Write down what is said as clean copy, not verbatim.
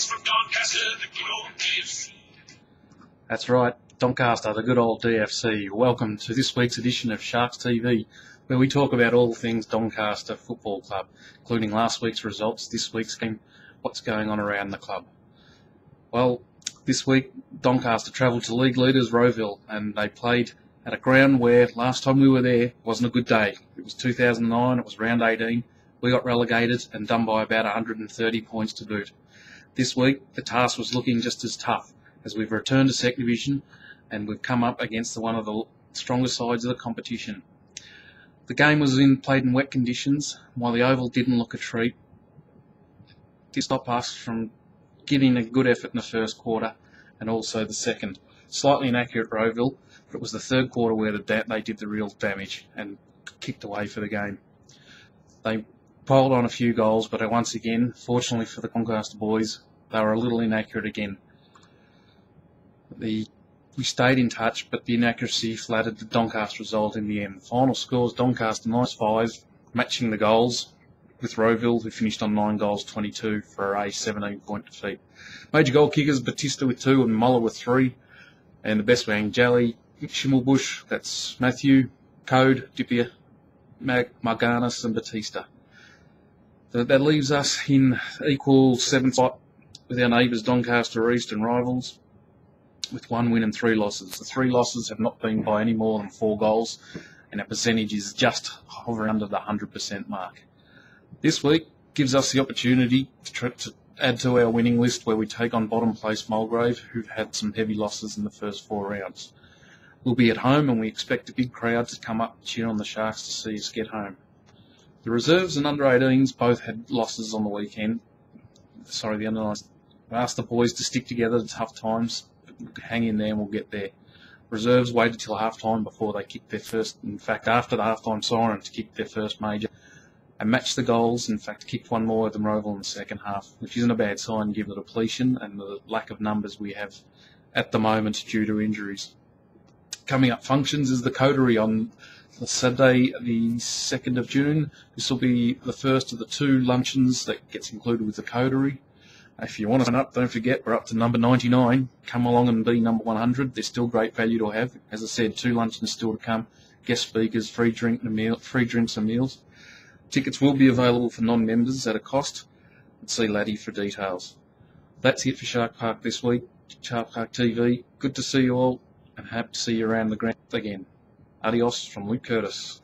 It's from Doncaster, the good old DFC. That's right, Doncaster, the good old DFC. Welcome to this week's edition of Sharks TV, where we talk about all things Doncaster Football Club, including last week's results, this week's game, what's going on around the club. Well, this week, Doncaster travelled to league leaders Rowville, and they played at a ground where last time we were there wasn't a good day. It was 2009, it was round 18. We got relegated and done by about 130 points to boot. This week, the task was looking just as tough, as we've returned to Second Division and we've come up against one of the strongest sides of the competition. The game was played in wet conditions. While the oval didn't look a treat, it did stop us from getting a good effort in the first quarter and also the second. Slightly inaccurate Rowville, but it was the third quarter where they did the real damage and kicked away for the game. They piled on a few goals, but once again, fortunately for the Doncaster boys, they were a little inaccurate again. We stayed in touch, but the inaccuracy flattered the Doncaster result in the end. The final scores Doncaster -5, matching the goals with Rowville, who finished on 9 goals, 22 for a 17-point defeat. Major goal kickers, Batista with 2 and Muller with 3. And the best man, Jally, Schimmelbusch, that's Matthew, Code, Dippier, Marganis and Batista. That leaves us in equal 7th spot with our neighbours Doncaster East and rivals, with 1 win and 3 losses. The 3 losses have not been by any more than 4 goals, and our percentage is just hovering under the 100% mark. This week gives us the opportunity to add to our winning list, where we take on bottom place Mulgrave, who've had some heavy losses in the first 4 rounds. We'll be at home, and we expect a big crowd to come up and cheer on the Sharks to see us get home. The reserves and under-18s both had losses on the weekend. The under-19s. We asked the boys to stick together at tough times, but hang in there and we'll get there. Reserves waited till half-time before they kicked their first, in fact, after the half-time siren, to kick their first major, and matched the goals. In fact, kicked 1 more than Rowville in the second half, which isn't a bad sign given the depletion and the lack of numbers we have at the moment due to injuries. Coming up functions is the coterie on Saturday, the 2nd of June. This will be the first of the 2 luncheons that gets included with the coterie. If you want to sign up, don't forget, we're up to number 99. Come along and be number 100. There's still great value to have. As I said, 2 luncheons still to come. Guest speakers, free drinks and meals. Tickets will be available for non-members at a cost. See Laddie for details. That's it for Shark Park this week. Shark Park TV. Good to see you all, and happy to see you around the ground again. Adios from Luke Curtis.